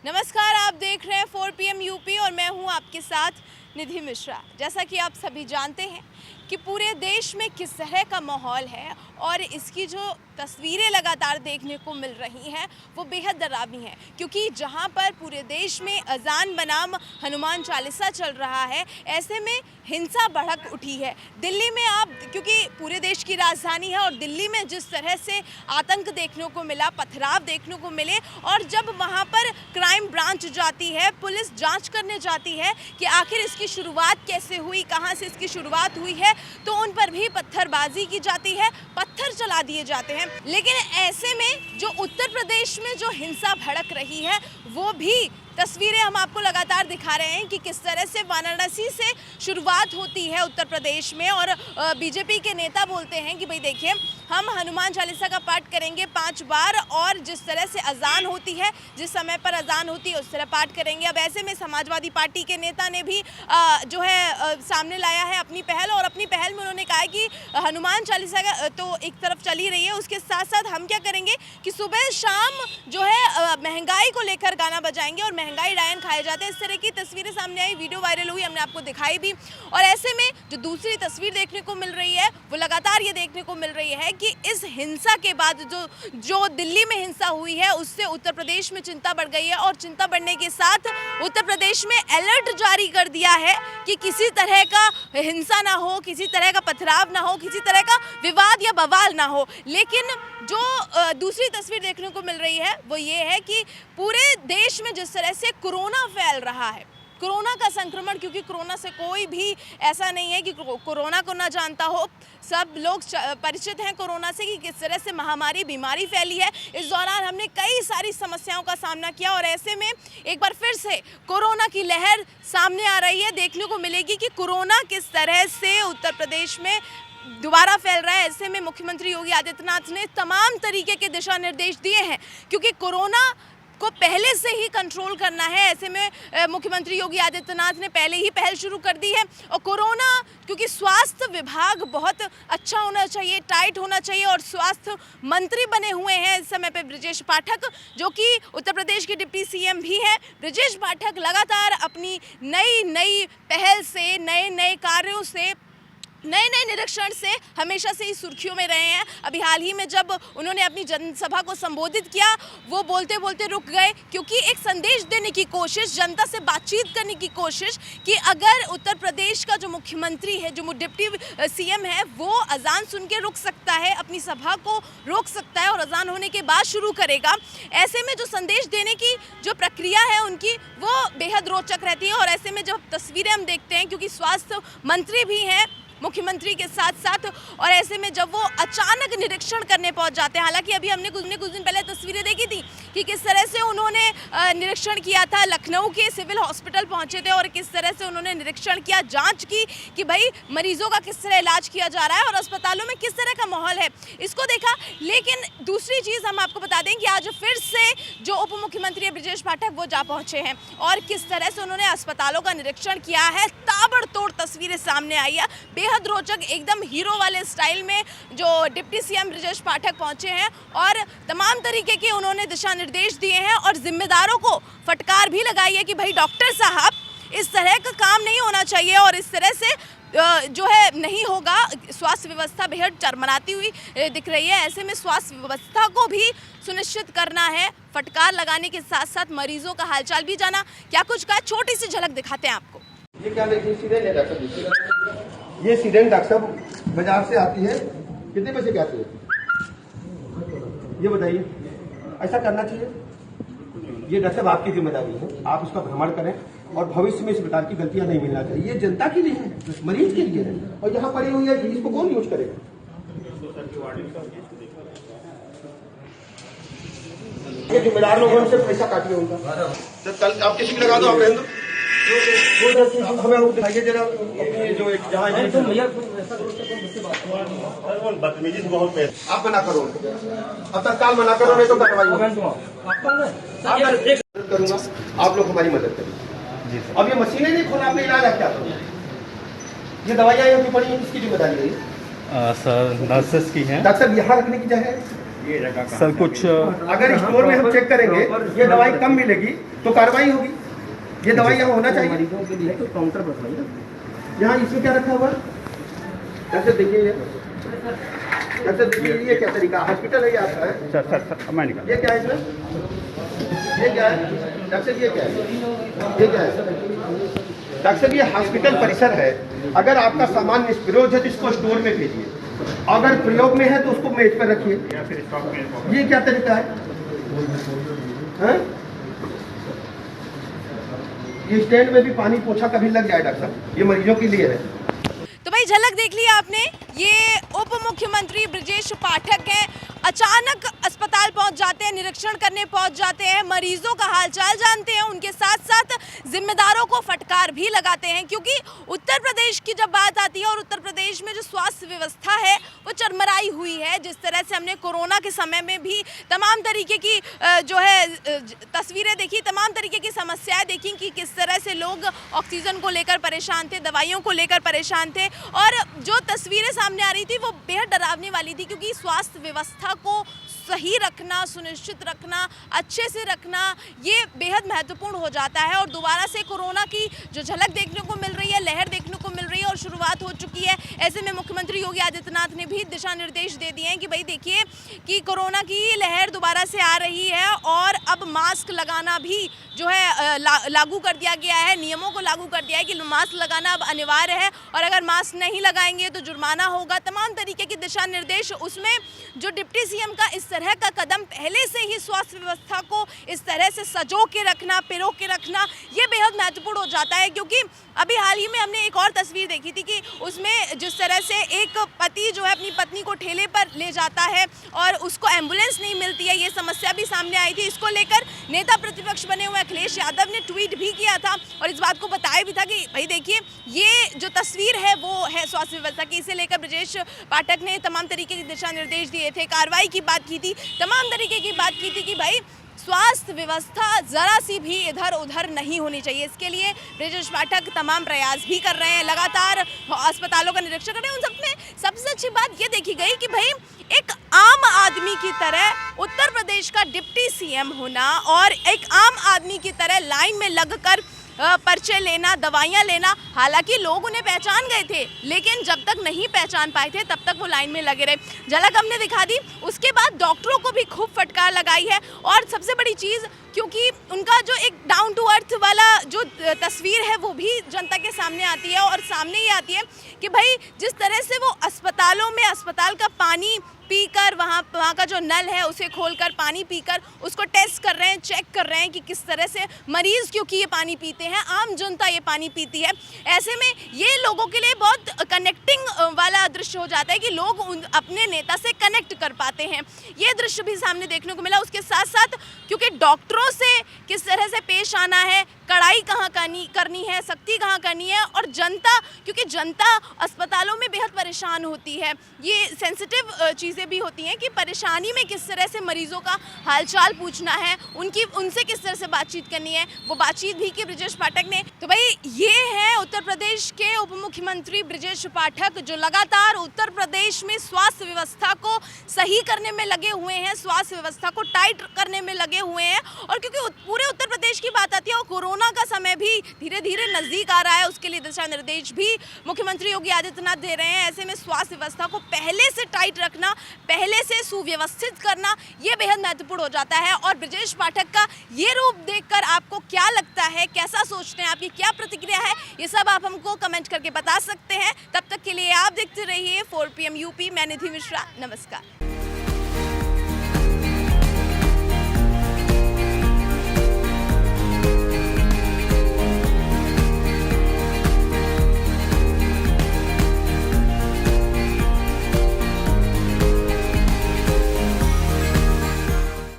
नमस्कार, आप देख रहे हैं 4 PM यूपी और मैं हूं आपके साथ निधि मिश्रा। जैसा कि आप सभी जानते हैं कि पूरे देश में किस तरह का माहौल है और इसकी जो तस्वीरें लगातार देखने को मिल रही हैं वो बेहद डरावनी है, क्योंकि जहां पर पूरे देश में अजान बनाम हनुमान चालीसा चल रहा है, ऐसे में हिंसा भड़क उठी है। दिल्ली में आप, क्योंकि पूरे देश की राजधानी है और दिल्ली में जिस तरह से आतंक देखने को मिला, पथराव देखने को मिले, और जब वहां पर क्राइम ब्रांच जाती है, पुलिस जांच करने जाती है कि आखिर इसकी शुरुआत कैसे हुई, कहां से इसकी शुरुआत हुई है, तो उन पर भी पत्थरबाजी की जाती है, पत्थर चला दिए जाते हैं। लेकिन ऐसे में जो उत्तर प्रदेश में जो हिंसा भड़क रही है वो भी तस्वीरें हम आपको लगातार दिखा रहे हैं कि किस तरह से वाराणसी से शुरुआत होती है उत्तर प्रदेश में, और बीजेपी के नेता बोलते हैं कि भाई देखिए, हम हनुमान चालीसा का पाठ करेंगे 5 बार, और जिस तरह से अजान होती है, जिस समय पर अजान होती है उस तरह पाठ करेंगे। अब ऐसे में समाजवादी पार्टी के नेता ने भी जो है सामने लाया है अपनी पहल, और अपनी पहल में उन्होंने कहा कि हनुमान चालीसा का तो एक तरफ चली रही है, उसके साथ साथ हम क्या करेंगे कि सुबह शाम जो है महंगाई को लेकर गाना बजाएंगे और महंगाई डायन खाए जाते हैं। इस तरह की तस्वीरें सामने आई, वीडियो वायरल हुई, हमने आपको दिखाई भी। और ऐसे में जो दूसरी तस्वीर देखने को मिल रही है वो लगातार ये देखने को मिल रही है कि इस हिंसा के बाद जो दिल्ली में हिंसा हुई है उससे उत्तर प्रदेश में चिंता बढ़ गई है, और चिंता बढ़ने के साथ उत्तर प्रदेश में अलर्ट जारी कर दिया है कि किसी तरह का हिंसा ना हो, किसी तरह का पथराव ना हो, किसी तरह का विवाद या बवाल ना हो। लेकिन जो दूसरी तस्वीर देखने को मिल रही है वो ये है कि पूरे देश में जिस तरह से कोरोना फैल रहा है, कोरोना का संक्रमण, क्योंकि कोरोना से कोई भी ऐसा नहीं है कि कोरोना को ना जानता हो, सब लोग परिचित हैं कोरोना से कि किस तरह से महामारी बीमारी फैली है। इस दौरान हमने कई सारी समस्याओं का सामना किया, और ऐसे में एक बार फिर से कोरोना की लहर सामने आ रही है। देखने को मिलेगी कि कोरोना किस तरह से उत्तर प्रदेश में दोबारा फैल रहा है। ऐसे में मुख्यमंत्री योगी आदित्यनाथ ने तमाम तरीके के दिशा निर्देश दिए हैं, क्योंकि कोरोना को पहले से ही कंट्रोल करना है। ऐसे में मुख्यमंत्री योगी आदित्यनाथ ने पहले ही पहल शुरू कर दी है, और कोरोना, क्योंकि स्वास्थ्य विभाग बहुत अच्छा होना चाहिए, टाइट होना चाहिए, और स्वास्थ्य मंत्री बने हुए हैं इस समय पे ब्रजेश पाठक, जो कि उत्तर प्रदेश के डिप्टी CM भी हैं। ब्रजेश पाठक लगातार अपनी नई पहल से, नए कार्यों से, नए निरीक्षण से हमेशा से ही सुर्खियों में रहे हैं। अभी हाल ही में जब उन्होंने अपनी जनसभा को संबोधित किया, वो बोलते बोलते रुक गए, क्योंकि एक संदेश देने की कोशिश, जनता से बातचीत करने की कोशिश कि अगर उत्तर प्रदेश का जो मुख्यमंत्री है, जो डिप्टी CM है, वो अजान सुन के रुक सकता है, अपनी सभा को रोक सकता है और अजान होने के बाद शुरू करेगा। ऐसे में जो संदेश देने की जो प्रक्रिया है उनकी, वो बेहद रोचक रहती है। और ऐसे में जब तस्वीरें हम देखते हैं, क्योंकि स्वास्थ्य मंत्री भी हैं मुख्यमंत्री के साथ साथ, और ऐसे में जब वो अचानक निरीक्षण करने पहुंच जाते हैं, हालांकि अभी हमने कुछ दिन पहले तस्वीरें देखी थी कि किस तरह से उन्होंने निरीक्षण किया था, लखनऊ के सिविल हॉस्पिटल पहुंचे थे और किस तरह से उन्होंने निरीक्षण किया, जांच की कि भाई मरीजों का किस तरह इलाज किया जा रहा है और अस्पतालों में किस तरह का माहौल है, इसको देखा। लेकिन दूसरी चीज़ हम आपको बता दें कि आज फिर से जो उप मुख्यमंत्री ब्रजेश पाठक वो जा पहुँचे हैं, और किस तरह से उन्होंने अस्पतालों का निरीक्षण किया है। ताबड़तोड़ तस्वीरें सामने आई है, बेहद रोचक, एकदम हीरो वाले स्टाइल में जो डिप्टी CM ब्रजेश पाठक पहुंचे हैं, और तमाम तरीके के उन्होंने दिशा निर्देश दिए हैं, और जिम्मेदारों को फटकार भी लगाई है कि भाई डॉक्टर साहब, इस तरह का काम नहीं होना चाहिए, और इस तरह से जो है नहीं होगा। स्वास्थ्य व्यवस्था बेहद चरमराती हुई दिख रही है। ऐसे में स्वास्थ्य व्यवस्था को भी सुनिश्चित करना है, फटकार लगाने के साथ साथ मरीजों का हालचाल भी जाना। क्या कुछ का छोटी सी झलक दिखाते हैं आपको। ये क्या ये सीडेंट डॉक्टर साहब बाजार से आती है, कितने पैसे की आती है ये बताइए। ऐसा करना चाहिए, ये डॉक्टर साहब आपकी जिम्मेदारी है, आप उसका भ्रमण करें, और भविष्य में इस प्रकार की गलतियां नहीं मिलना चाहिए। ये जनता के लिए है, मरीज के लिए है, और यहाँ पड़ी हुई है, इसको कौन यूज करेगा। ये जिम्मेदार लोगों से पैसा काटिए उनका। तो कल आप किसी लगा दो, आप रहने दो, हमें दिखाइए जरा अपनी जो एक जहाँ बदतमीजी से बहुत है। आप मना करो, अब तत्काल मना करो, नहीं तो कार्रवाई करूंगा। आप लोग हमारी मदद करिए। अब ये मशीनें नहीं खोला, आपने इलाज आप क्या करो। ये दवाइयाँ होती पड़ी हैं, इसकी जिम्मेदारी है सर नर्सेस की है। डॉक्टर साहब यहाँ रखने की जगह सर कुछ अगर स्टोर में हम चेक करेंगे ये दवाई कम मिलेगी तो कार्रवाई होगी। ये दवाई यहाँ होना चाहिए। काउंटर पर यहाँ इसमें क्या रखा हुआ है? डॉक्टर देखिए ये, डॉक्टर देखिए ये क्या तरीका, हॉस्पिटल है ये आपका है? सर मैं निकाल। ये क्या है इसमें? ये क्या है डॉक्टर? ये क्या है? ये क्या है डॉक्टर? ये हॉस्पिटल परिसर है। अगर आपका सामान निष्प्रयोग है तो इसको स्टोर में भेजिए, अगर प्रयोग में है तो उसको मेज पर रखिए। ये क्या तरीका है? ये स्टैंड में भी पानी पोछा कभी लग जाए डॉक्टर साहब, ये मरीजों के लिए है। तो भाई झलक देख लिया आपने, ये उप मुख्यमंत्री ब्रजेश पाठक हैं। अचानक अस्पताल पहुंच जाते हैं, निरीक्षण करने पहुंच जाते हैं, मरीजों का हालचाल जानते हैं, उनके साथ साथ जिम्मेदारों को फटकार भी लगाते हैं, क्योंकि उत्तर प्रदेश की जब बात आती है और उत्तर प्रदेश में जो स्वास्थ्य व्यवस्था है वो चरमराई हुई है। जिस तरह से हमने कोरोना के समय में भी तमाम तरीके की जो है तस्वीरें देखी, तमाम तरीके की समस्याएं देखी कि किस तरह से लोग ऑक्सीजन को लेकर परेशान थे, दवाइयों को लेकर परेशान थे, और जो तस्वीरें सामने आ रही थी वो बेहद डरावने वाली थी, क्योंकि स्वास्थ्य व्यवस्था को सही रखना, सुनिश्चित रखना, अच्छे से रखना, ये बेहद महत्वपूर्ण हो जाता है। और दोबारा से कोरोना की जो झलक देखने को मिल रही है, लहर देखने को मिल रही है और शुरुआत हो चुकी है। ऐसे में मुख्यमंत्री योगी आदित्यनाथ ने भी दिशा निर्देश दे दिए हैं कि भाई देखिए कि कोरोना की लहर दोबारा से आ रही है और अब मास्क लगाना भी जो है लागू कर दिया गया है, नियमों को लागू कर दिया है कि मास्क लगाना अब अनिवार्य है, और अगर मास्क नहीं लगाएंगे तो जुर्माना होगा। तमाम तरीके के दिशा निर्देश, उसमें जो डिप्टी सीएम का इस तरह का कदम, पहले से ही स्वास्थ्य व्यवस्था को इस तरह से सजो के रखना, पिरो के रखना, ये बेहद महत्वपूर्ण हो जाता है। क्योंकि अभी हाल ही में हमने एक और तस्वीर देखी थी कि उसमें जिस तरह से एक पति जो है अपनी पत्नी को ठेले पर ले जाता है और उसको एम्बुलेंस नहीं मिलती है, ये समस्या भी सामने आई थी। इसको लेकर नेता प्रतिपक्ष बने हुए अखिलेश यादव ने ट्वीट भी किया था और इस बात को बताया भी था कि भाई देखिए ये जो तस्वीर है वो है स्वास्थ्य व्यवस्था की। इसे लेकर ब्रजेश पाठक ने तमाम तरीके के दिशा निर्देश दिए थे, कार्रवाई की बात की थी, तमाम तरीके की बात की थी कि भाई स्वास्थ्य व्यवस्था ज़रा सी भी इधर उधर नहीं होनी चाहिए। इसके लिए ब्रजेश पाठक तमाम प्रयास भी कर रहे हैं, लगातार अस्पतालों का निरीक्षण कर रहे हैं। उन सब में सबसे अच्छी बात ये देखी गई कि भाई एक आम आदमी की तरह उत्तर प्रदेश का डिप्टी सीएम होना और एक आम आदमी की तरह लाइन में लगकर पर्चे लेना, दवाइयाँ लेना। हालांकि लोग उन्हें पहचान गए थे, लेकिन जब तक नहीं पहचान पाए थे तब तक वो लाइन में लगे रहे। झलक हमने दिखा दी, उसके बाद डॉक्टरों को भी खूब फटकार लगाई है। और सबसे बड़ी चीज़, क्योंकि उनका जो एक डाउन टू अर्थ वाला जो तस्वीर है वो भी जनता के सामने आती है, और सामने ये आती है कि भाई जिस तरह से वो अस्पतालों में अस्पताल का पानी पीकर, वहाँ का जो नल है उसे खोलकर पानी पीकर उसको टेस्ट कर रहे हैं, चेक कर रहे हैं कि किस तरह से मरीज़, क्योंकि ये पानी पीते हैं, आम जनता ये पानी पीती है। ऐसे में ये लोगों के लिए बहुत कनेक्टिंग वाला दृश्य हो जाता है कि लोग अपने नेता से कनेक्ट कर पाते हैं। ये दृश्य भी सामने देखने को मिला। उसके साथ साथ क्योंकि डॉक्टरों से किस तरह से पेश आना है, कड़ाई कहाँ करनी है, सख्ती कहाँ करनी है, और जनता, क्योंकि जनता अस्पतालों में बेहद परेशान होती है, ये सेंसिटिव चीज़ें भी होती हैं कि परेशानी में किस तरह से मरीजों का हालचाल पूछना है, उनसे किस तरह से बातचीत करनी है, वो बातचीत भी की ब्रजेश पाठक ने। तो भाई ये है उत्तर प्रदेश के उप मुख्यमंत्री ब्रजेश पाठक, जो लगातार उत्तर प्रदेश में स्वास्थ्य व्यवस्था को सही करने में लगे हुए हैं, स्वास्थ्य व्यवस्था को टाइट करने में लगे हुए हैं। और क्योंकि पूरे उत्तर प्रदेश की बात आती है और कोरोना का समय भी धीरे धीरे नजदीक आ रहा है, उसके लिए दिशा निर्देश भी मुख्यमंत्री योगी आदित्यनाथ दे रहे हैं। ऐसे में स्वास्थ्य व्यवस्था को पहले से टाइट रखना, पहले से सुव्यवस्थित करना, ये बेहद महत्वपूर्ण हो जाता है। और ब्रजेश पाठक का ये रूप देखकर आपको क्या लगता है, कैसा सोचते हैं, आपकी क्या प्रतिक्रिया है, ये सब आप हमको कमेंट करके बता सकते हैं। तब तक के लिए आप देखते रहिए 4 PM यूपी। मैं निधि मिश्रा, नमस्कार।